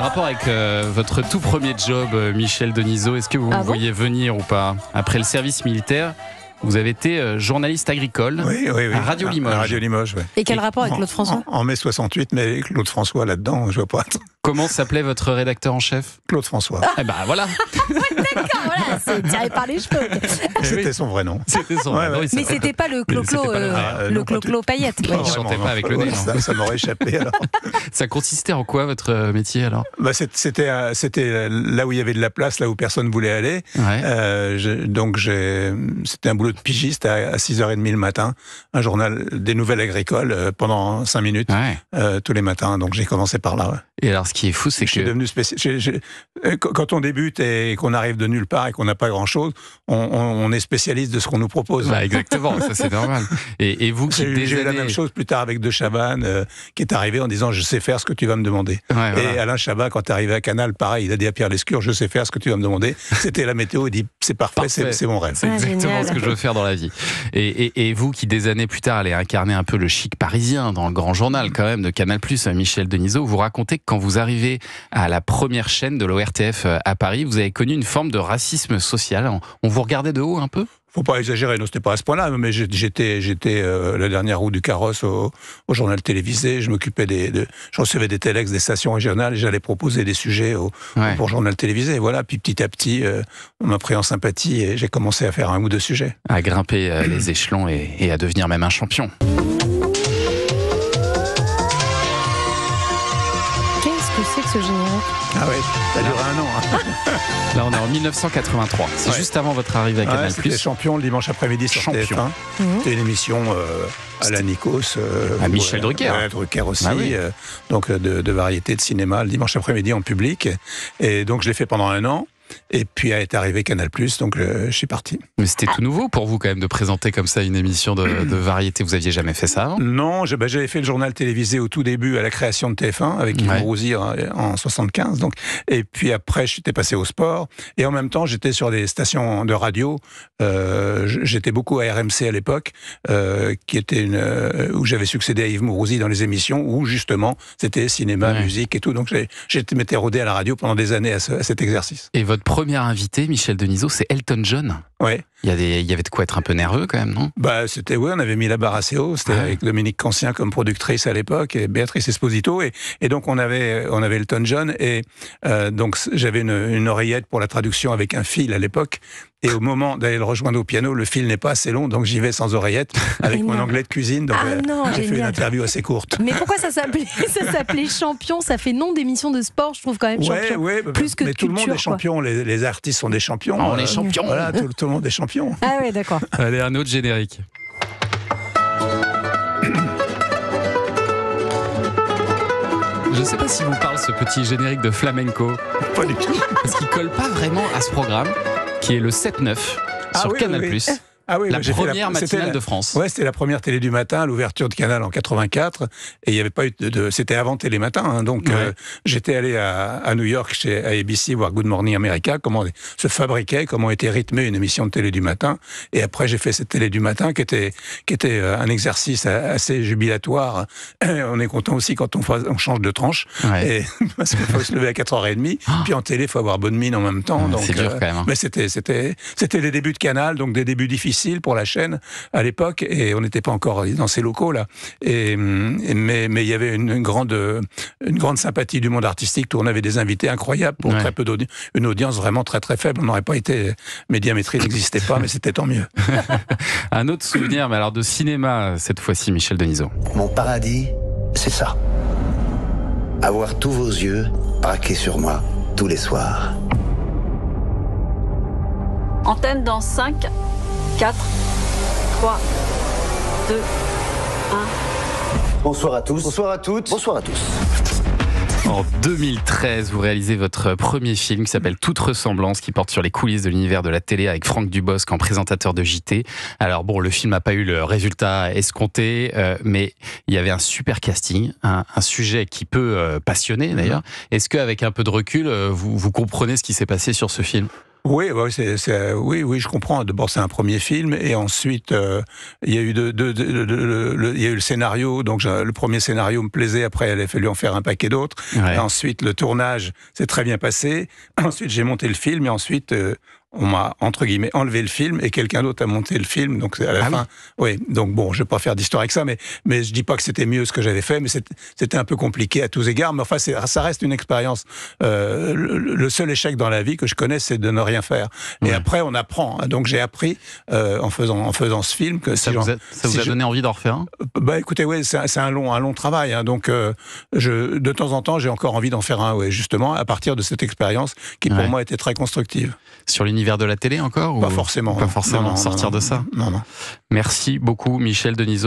rapport avec votre tout premier job, Michel Denisot. Est-ce que vous voyez venir ou pas? Après le service militaire, vous avez été journaliste agricole à Radio Limoges. À Radio Limoges, oui. Et quel rapport avec Claude François? En mai 68, mais Claude François là-dedans, je vois pas. Comment s'appelait votre rédacteur en chef? Claude François. Eh ben voilà. D'accord, voilà, c'est tiré par les cheveux. C'était son vrai nom. C'était son vrai nom. Mais c'était pas le Clo-Clo paillette. Il ne chantait pas avec le nez. Ça m'aurait échappé alors. Ça consistait en quoi votre métier alors? C'était là où il y avait de la place, là où personne voulait aller. C'était un boulot de pigiste à 6h30 le matin, un journal des nouvelles agricoles pendant 5 minutes tous les matins. Donc j'ai commencé par là. Et alors ce qui est fou, c'est que... Je suis devenu quand on débute et qu'on arrive de nulle part et qu'on n'a pas grand-chose, on est spécialiste de ce qu'on nous propose. Exactement, ça c'est normal. Et vous qui J'ai eu la même chose plus tard avec De Chavannes, qui est arrivé en disant « Je sais faire ce que tu vas me demander ». Et Alain Chabat, quand est arrivé à Canal, pareil, il a dit à Pierre Lescure « Je sais faire ce que tu vas me demander ». C'était la météo, il dit « C'est parfait. C'est mon rêve ». C'est exactement ce que je veux faire dans la vie. Et vous qui des années plus tard allez incarner un peu le chic parisien dans le grand journal quand même de Canal+, Michel Denisot, vous racontez que quand vous arrivez à la première chaîne de l'ORTF à Paris, vous avez connu une forme de racisme social. On vous regardait de haut un peu? Faut pas exagérer, non, c'était pas à ce point-là, mais j'étais la dernière roue du carrosse au journal télévisé. Je m'occupais je recevais des téléx des stations régionales et j'allais proposer des sujets pour journal télévisé. Voilà, puis petit à petit, on m'a pris en sympathie et j'ai commencé à faire un ou deux sujets. À grimper les échelons et à devenir même un champion. Qu'est-ce que c'est que ce générique? Ah oui, ça a duré un an. Là, on est en 1983. C'est juste avant votre arrivée à Canal+. C'était Champion le dimanche après-midi sur TF1. C'était une émission à la Nikos. À Michel Drucker. Drucker aussi. Donc de variété de cinéma le dimanche après-midi en public. Et donc je l'ai fait pendant un an. Et puis est arrivé Canal+, donc je suis parti. Mais c'était tout nouveau pour vous quand même de présenter comme ça une émission de variété. Vous aviez jamais fait ça avant? Non, j'avais fait le journal télévisé au tout début à la création de TF1 avec Yves Rouzy en 75. Donc, et puis après, j'étais passé au sport. Et en même temps, j'étais sur des stations de radio. J'étais beaucoup à RMC à l'époque, qui était où j'avais succédé à Yves Rouzy dans les émissions où justement c'était cinéma, musique et tout. Donc m'étais rodé à la radio pendant des années à cet exercice. Et votre premier invité, Michel Denisot, c'est Elton John. Ouais. Il y avait de quoi être un peu nerveux quand même, non? On avait mis la barre assez haut. C'était avec Dominique Cancien comme productrice à l'époque et Béatrice Esposito. Et donc on avait Elton John et donc j'avais une oreillette pour la traduction avec un fil à l'époque. Et au moment d'aller le rejoindre au piano, le fil n'est pas assez long, donc j'y vais sans oreillette avec mon anglais de cuisine. Donc j'ai fait une interview assez courte. Mais pourquoi ça s'appelait Champion? Ça fait nom d'émission de sport, je trouve quand même. Champion. Plus que de tout le monde est champion. Les artistes sont des champions. On est champions. Voilà, tout le monde est champion. Ah ouais, d'accord. Allez, un autre générique. Je ne sais pas si vous parle ce petit générique de flamenco. Pas du tout. Parce qu'il colle pas vraiment à ce programme, qui est le 7-9 sur Canal+. Ah oui, la première matinale de France. Ouais, c'était la première télé du matin à l'ouverture de Canal en 84. Et il n'y avait pas eu c'était avant Télématin. Hein, donc, j'étais allé à New York à ABC voir Good Morning America, comment se fabriquait, comment était rythmée une émission de télé du matin. Et après, j'ai fait cette télé du matin qui était un exercice assez jubilatoire. On est content aussi quand on change de tranche. Et, parce qu'il faut se lever à 4h30. Puis en télé, il faut avoir bonne mine en même temps. Donc, c'est dur quand même. Mais c'était les débuts de Canal, donc des débuts difficiles pour la chaîne à l'époque, et on n'était pas encore dans ces locaux là. Mais il y avait une grande sympathie du monde artistique. Où on avait des invités incroyables pour très peu d'audience, une audience vraiment très très faible. On n'aurait pas été, Médiamétrie n'existait pas, mais c'était tant mieux. Un autre souvenir, mais alors de cinéma cette fois-ci, Michel Denisot. Mon paradis, c'est ça. Avoir tous vos yeux braqués sur moi tous les soirs. Antenne dans 5, 4, 3, 2, 1. Bonsoir à tous. Bonsoir à toutes. Bonsoir à tous. En 2013, vous réalisez votre premier film qui s'appelle Toute ressemblance, qui porte sur les coulisses de l'univers de la télé avec Franck Dubosc en présentateur de JT. Alors bon, le film n'a pas eu le résultat escompté, mais il y avait un super casting, un sujet qui peut passionner d'ailleurs. Est-ce qu'avec un peu de recul, vous comprenez ce qui s'est passé sur ce film ? Oui, oui, oui, je comprends. D'abord, c'est un premier film, et ensuite, il y a eu il y a eu le scénario. Donc, le premier scénario me plaisait. Après, il a fallu en faire un paquet d'autres. Ouais. Ensuite, le tournage s'est très bien passé. Ensuite, j'ai monté le film, et ensuite, on m'a, entre guillemets, enlevé le film, et quelqu'un d'autre a monté le film. Donc, à la fin, oui. Donc, bon, je vais pas faire d'histoire avec ça, mais je dis pas que c'était mieux ce que j'avais fait, mais c'était un peu compliqué à tous égards. Mais enfin, ça reste une expérience. Le seul échec dans la vie que je connais, c'est de ne rien faire. Et après, on apprend. Donc, j'ai appris en faisant ce film que ça vous a donné envie d'en refaire un ? Bah, écoutez, oui, c'est un long travail. Hein, donc, de temps en temps, j'ai encore envie d'en faire un. Ouais, justement, à partir de cette expérience qui, pour moi, était très constructive. Sur l'univers de la télé encore ? Pas forcément. Pas forcément. Non, sortir de ça. Non. Merci beaucoup, Michel Denisot.